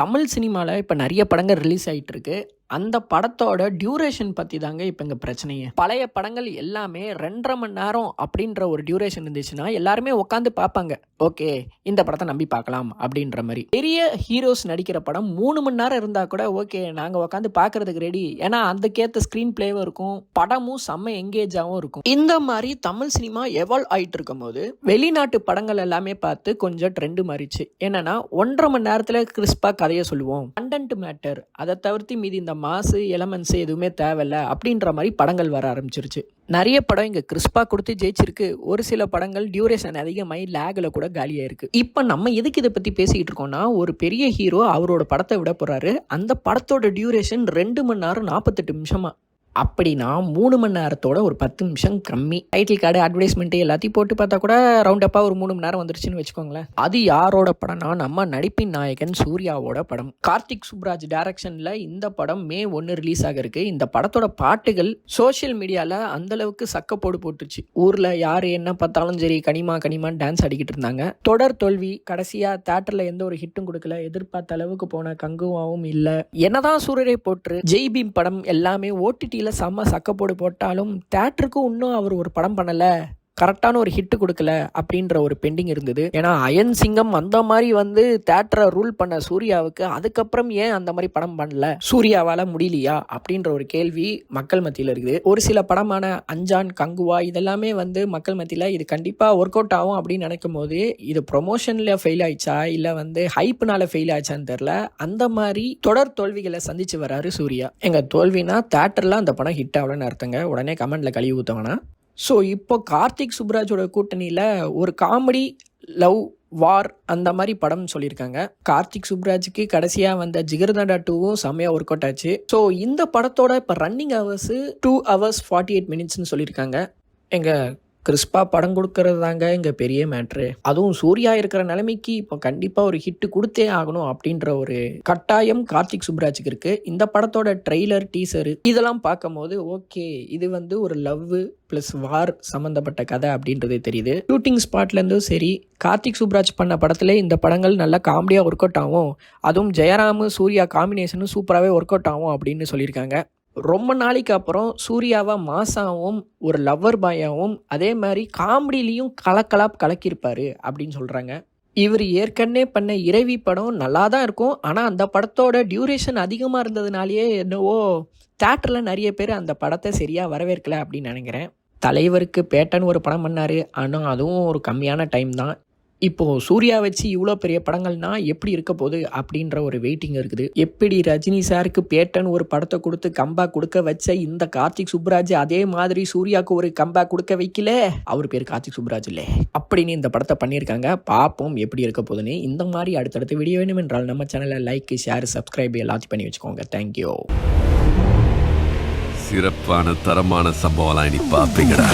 தமிழ் சினிமாவில் இப்போ நிறைய படங்கள் ரிலீஸ் ஆகிட்டு இருக்கு. அந்த படத்தோட டியூரேஷன் பற்றி தாங்க இப்போ இங்கே பிரச்சனையே. பழைய படங்கள் எல்லாமே 2.5 மணி நேரம் அப்படின்ற ஒரு டியூரேஷன் இருந்துச்சுன்னா எல்லாருமே உட்காந்து பார்ப்பாங்க. ஓகே, இந்த படத்தை நம்பி பார்க்கலாம் அப்படின்ற மாதிரி. பெரிய ஹீரோஸ் நடிக்கிற படம் 3 மணி நேரம் இருந்தால் கூட ஓகே, நாங்கள் உட்காந்து பார்க்கறதுக்கு ரெடி. ஏன்னா அதுக்கேற்ற ஸ்க்ரீன் பிளேவும் இருக்கும், படமும் செம்ம எங்கேஜாகவும் இருக்கும். இந்த மாதிரி தமிழ் சினிமா எவால்வ் ஆகிட்டு இருக்கும் போது வெளிநாட்டு படங்கள் எல்லாமே பார்த்து கொஞ்சம் ட்ரெண்டு மாறிச்சு. என்னன்னா 1.5 மணி நேரத்தில் கிறிஸ்பாக கதையை சொல்லுவோம், கண்டென்ட் மேட்டர், அதை தவிர்த்து மீதி இந்த மாசு எலமெண்ட்ஸ் எதுவுமே தேவையில்ல அப்படின்ற மாதிரி படங்கள் வர ஆரம்பிச்சிருச்சு. நிறைய படம் இங்க கிறிஸ்பா கொடுத்து ஜெயிச்சிருக்கு. ஒரு சில படங்கள் டியூரேஷன் அதிகமாகி லேக்ல கூட காலியா இருக்கு. இப்ப நம்ம எதுக்கு இதை பத்தி பேசிக்கிட்டு இருக்கோம்னா, ஒரு பெரிய ஹீரோ அவரோட படத்தை விட போறாரு. அந்த படத்தோட டியூரேஷன் 2 மணி நேரம் 48 நிமிஷமா. அப்படின்னா 3 மணி நேரத்தோட ஒரு 10 நிமிஷம் கம்மி. டைட்டில் கார்டு, அட்வர்டைஸ்மெண்ட் எல்லாத்தையும் போட்டு பார்த்தா கூட ரவுண்ட் அப்பா ஒரு 3 மணி நேரம் வந்துருச்சுன்னு வச்சுக்கோங்களேன். அது யாரோட படம்னா நம்ம நடிப்பின் நாயகன் சூர்யாவோட படம். கார்த்திக் சுப்ராஜ் டைரக்ஷன்ல இந்த படம் May 1 ரிலீஸ் ஆக இருக்கு. இந்த படத்தோட பாட்டுகள் சோசியல் மீடியால அந்த அளவுக்கு சக்கப்போடு போட்டுச்சு. ஊர்ல யாரு என்ன பார்த்தாலும் சரி கனிமா கனிமான்னு டான்ஸ் ஆடிக்கிட்டு இருந்தாங்க. தொடர் தோல்வி, கடைசியா தியேட்டர்ல எந்த ஒரு ஹிட்டும் கொடுக்கல, எதிர்பார்த்த அளவுக்கு போன கங்குவாவும் இல்ல. என்னதான் சூரரை போட்டு ஜெய் பீம் படம் எல்லாமே ஓடிடியில் செம்ம சக்கப்போடு போட்டாலும் தியேட்டருக்கு இன்னும் அவர் ஒரு படம் பண்ணல, கரெக்டான ஒரு ஹிட் கொடுக்கல அப்படின்ற ஒரு பெண்டிங் இருந்தது. ஏன்னா அயன் சிங்கம் அந்த மாதிரி தியேட்டரை ரூல் பண்ண சூர்யாவுக்கு அதுக்கப்புறம் ஏன் அந்த மாதிரி படம் பண்ணல, சூர்யாவால முடியலையா அப்படின்ற ஒரு கேள்வி மக்கள் மத்தியில் இருக்குது. ஒரு சில படமான அஞ்சான், கங்குவா இதெல்லாமே மக்கள் மத்தியில் இது கண்டிப்பா ஒர்க் அவுட் ஆகும் அப்படின்னு நினைக்கும் போது இது ப்ரொமோஷன்ல ஃபெயில் ஆயிடுச்சா இல்ல ஹைப்னால ஃபெயில் ஆயிடுச்சான்னு தெரியல. அந்த மாதிரி தொடர் தோல்விகளை சந்திச்சு வராரு சூர்யா. எங்க தோல்வினா தியேட்டர்ல அந்த படம் ஹிட் ஆகலன்னு அர்த்தங்க. உடனே கமெண்ட்ல கழுவி ஊத்தவனா. ஸோ இப்போ கார்த்திக் சுப்ராஜோட கூட்டணியில் ஒரு காமெடி, லவ், வார் அந்த மாதிரி படம் சொல்லியிருக்காங்க. கார்த்திக் சுப்ராஜுக்கு கடைசியாக வந்த ஜிகர்தண்டா 2வும் செம்மையாக ஒர்க் அவுட் ஆச்சு. ஸோ இந்த படத்தோட இப்போ ரன்னிங் ஹவர்ஸ் 2 hours 48 minutes சொல்லியிருக்காங்க. எங்கள் கிறிஸ்பா படம் கொடுக்கறது தாங்க இங்கே பெரிய மேட்ரு. அதுவும் சூர்யா இருக்கிற நிலைமைக்கு இப்போ கண்டிப்பாக ஒரு ஹிட்டு கொடுத்தே ஆகணும் அப்படின்ற ஒரு கட்டாயம் கார்த்திக் சுப்ராஜுக்கு இருக்கு. இந்த படத்தோட ட்ரெய்லர், டீசரு இதெல்லாம் பார்க்கும்போது ஓகே, இது ஒரு லவ் ப்ளஸ் வார் சம்மந்தப்பட்ட கதை அப்படின்றது தெரியுது. ஷூட்டிங் ஸ்பாட்லேருந்தும் சரி, கார்த்திக் சுப்ராஜ் பண்ண படத்துல இந்த படங்கள் நல்லா காமெடியாக ஒர்க் அவுட் ஆகும். அதுவும் ஜெயராமு சூர்யா காம்பினேஷனும் சூப்பராகவே ஒர்க் அவுட் ஆகும் அப்படின்னு சொல்லியிருக்காங்க. ரொம்ப நாளைக்கு அப்புறம் சூர்யாவா மாசாவும் ஒரு லவ்வர் பாயாவும் அதே மாதிரி காமெடியிலையும் கலக்கியிருப்பாரு அப்படின்னு சொல்கிறாங்க. இவர் ஏற்கனவே பண்ண இறைவி படம் நல்லா தான் இருக்கும். ஆனால் அந்த படத்தோட டியூரேஷன் அதிகமாக இருந்ததுனாலேயே என்னவோ தியேட்டரில் நிறைய பேர் அந்த படத்தை சரியாக வரவேற்கல அப்படின்னு நினைக்கிறேன். தலைவருக்கு பேட்டன் ஒரு படம் பண்ணார், ஆனால் அதுவும் ஒரு கம்மியான டைம் தான். இப்போது சூர்யா வச்சு இவ்வளோ பெரிய படங்கள்னா எப்படி இருக்க போகுது அப்படின்ற ஒரு வெயிட்டிங் இருக்குது. எப்படி ரஜினி சாருக்கு பேட்டன் ஒரு படத்தை கொடுத்து கம்பேக் கொடுக்க வச்ச இந்த கார்த்திக் சுப்ராஜ் அதே மாதிரி சூர்யாவுக்கு ஒரு கம்பேக் கொடுக்க வைக்கல, அவர் பேர் கார்த்திக் சுப்ராஜ் இல்லை அப்படின்னு இந்த படத்தை பண்ணியிருக்காங்க. பார்ப்போம் எப்படி இருக்க போகுதுன்னு. இந்த மாதிரி அடுத்தடுத்த வீடியோ வேணும் என்றால் நம்ம சேனலை லைக், ஷேர், சப்ஸ்கிரைப் எல்லாத்தையும் பண்ணி வச்சுக்கோங்க. தேங்க்யூ. சிறப்பான தரமான சம்பவம் நீ பார்ப்பீங்கடா.